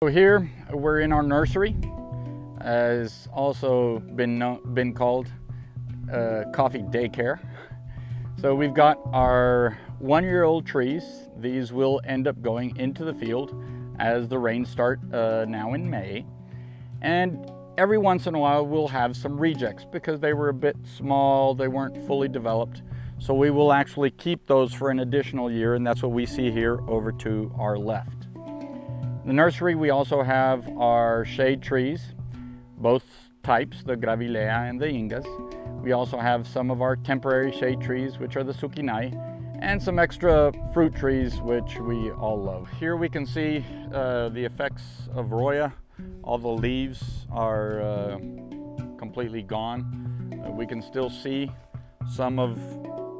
So here we're in our nursery, as also been called coffee daycare. So we've got our 1-year-old trees. These will end up going into the field as the rains start now in May. And every once in a while we'll have some rejects because they were a bit small, they weren't fully developed. So we will actually keep those for an additional year, and that's what we see here over to our left. In the nursery, we also have our shade trees, both types, the Gravilea and the Ingas. We also have some of our temporary shade trees, which are the Sukinai, and some extra fruit trees, which we all love. Here we can see the effects of Roya. All the leaves are completely gone. We can still see some of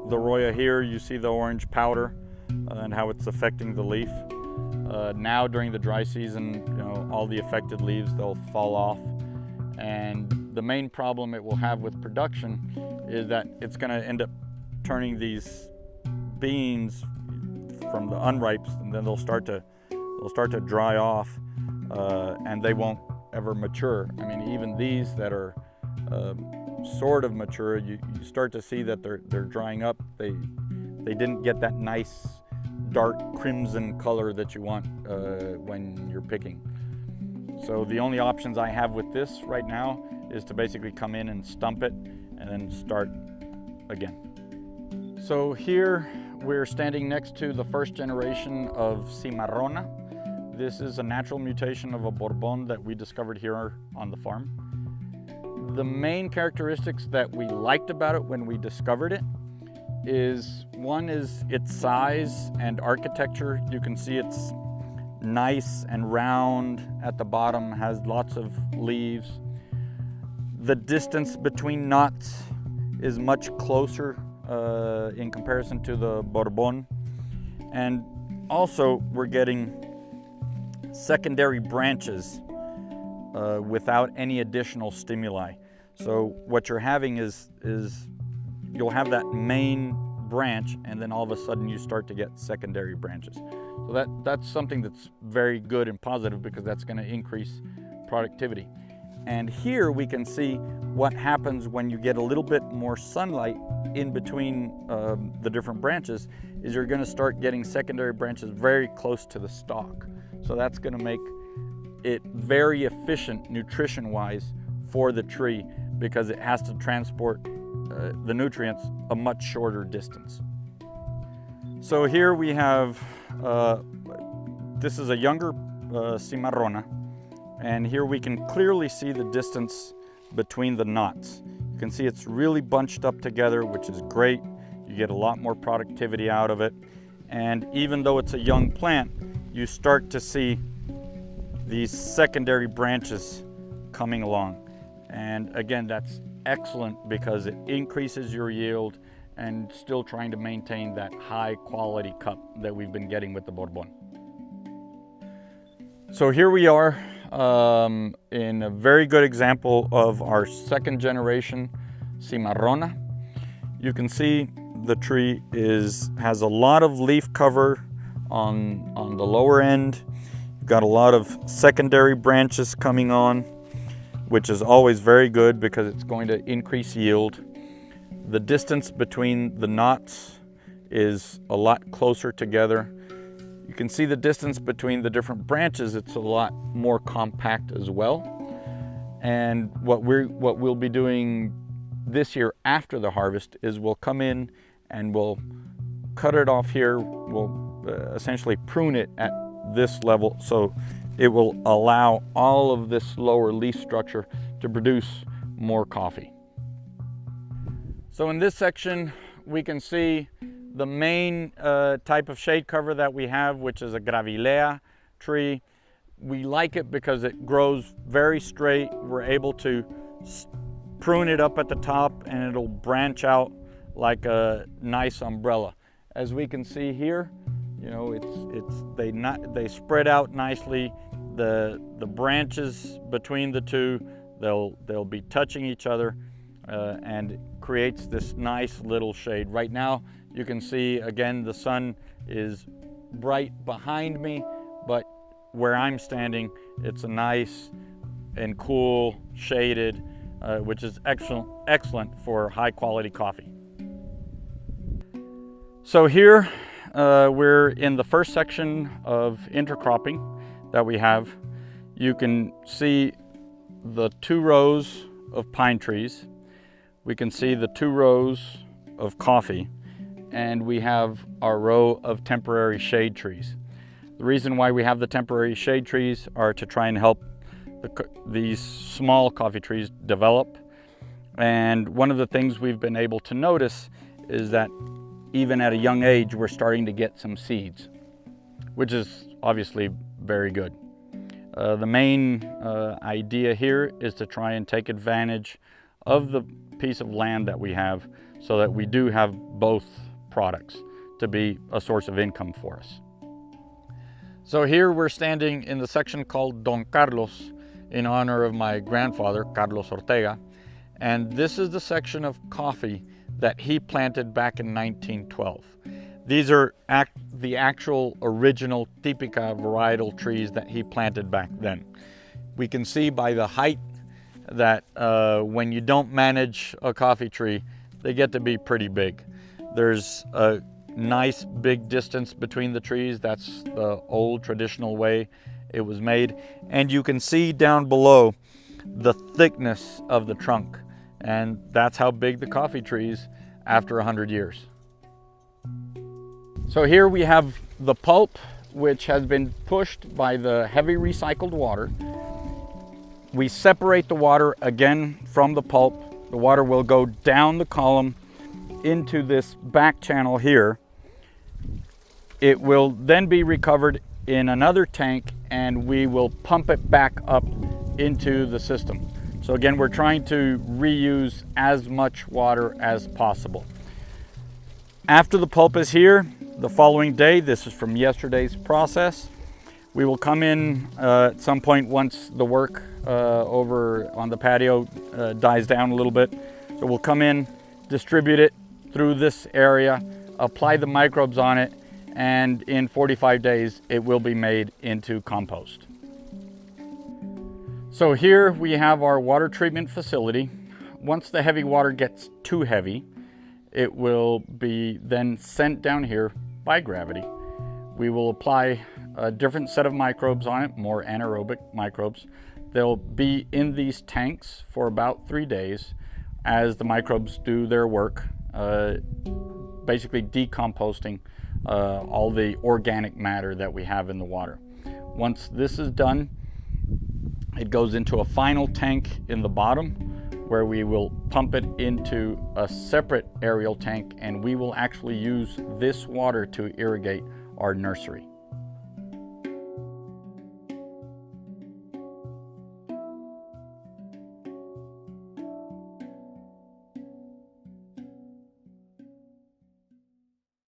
the Roya here. You see the orange powder and how it's affecting the leaf. Now during the dry season, all the affected leaves, they'll fall off. And the main problem it will have with production is that it's going to end up turning these beans from the unripes, and then they'll start to dry off, and they won't ever mature. I mean, even these that are sort of mature, you start to see that they're drying up. They didn't get that nice dark crimson color that you want when you're picking. So the only options I have with this right now is to basically come in and stump it and then start again. So here we're standing next to the first generation of Cimarrona. This is a natural mutation of a Bourbon that we discovered here on the farm. The main characteristics that we liked about it when we discovered it is, one is its size and architecture. You can see it's nice and round at the bottom, has lots of leaves. The distance between knots is much closer in comparison to the Bourbon. And also we're getting secondary branches without any additional stimuli. So what you're having is you'll have that main branch, and then all of a sudden you start to get secondary branches. So that's something that's very good and positive, because that's going to increase productivity. And here we can see what happens when you get a little bit more sunlight in between the different branches, is you're going to start getting secondary branches very close to the stalk. So that's going to make it very efficient nutrition-wise for the tree, because it has to transport the nutrients a much shorter distance. So here we have, this is a younger Cimarrona, and here we can clearly see the distance between the knots. You can see it's really bunched up together, which is great. You get a lot more productivity out of it. And even though it's a young plant, you start to see these secondary branches coming along. And again, that's excellent because it increases your yield and still trying to maintain that high quality cup that we've been getting with the Bourbon. So here we are in a very good example of our second generation Cimarrona. You can see the tree has a lot of leaf cover on the lower end. You've got a lot of secondary branches coming on, which is always very good because it's going to increase yield. The distance between the knots is a lot closer together. You can see the distance between the different branches, it's a lot more compact as well. And what we'll be doing this year after the harvest is we'll come in and we'll cut it off here. We'll essentially prune it at this level, so it will allow all of this lower leaf structure to produce more coffee. So in this section, we can see the main type of shade cover that we have, which is a Gravilea tree. We like it because it grows very straight. We're able to prune it up at the top and it'll branch out like a nice umbrella. As we can see here, they spread out nicely. The branches between the two, they'll be touching each other, and it creates this nice little shade. Right now you can see again the sun is bright behind me, but where I'm standing, it's a nice and cool, shaded, which is excellent for high quality coffee. So here we're in the first section of intercropping that we have. You can see the 2 rows of pine trees. We can see the 2 rows of coffee, and we have our row of temporary shade trees. The reason why we have the temporary shade trees are to try and help these small coffee trees develop. And one of the things we've been able to notice is that even at a young age, we're starting to get some seeds, which is obviously very good. The main idea here is to try and take advantage of the piece of land that we have so that we do have both products to be a source of income for us. So here we're standing in the section called Don Carlos in honor of my grandfather, Carlos Ortega. And this is the section of coffee that he planted back in 1912. These are the actual original Típica varietal trees that he planted back then. We can see by the height that when you don't manage a coffee tree, they get to be pretty big. There's a nice big distance between the trees. That's the old traditional way it was made. And you can see down below the thickness of the trunk. And that's how big the coffee trees after 100 years. So here we have the pulp, which has been pushed by the heavy recycled water. We separate the water again from the pulp. The water will go down the column into this back channel here. It will then be recovered in another tank, and we will pump it back up into the system. So again, we're trying to reuse as much water as possible. After the pulp is here, the following day, this is from yesterday's process, we will come in at some point once the work over on the patio dies down a little bit. So we'll come in, distribute it through this area, apply the microbes on it, and in 45 days, it will be made into compost. So here we have our water treatment facility. Once the heavy water gets too heavy, it will be then sent down here by gravity. We will apply a different set of microbes on it, more anaerobic microbes. They'll be in these tanks for about 3 days as the microbes do their work, basically decomposting all the organic matter that we have in the water. Once this is done, it goes into a final tank in the bottom where we will pump it into a separate aerial tank, and we will actually use this water to irrigate our nursery.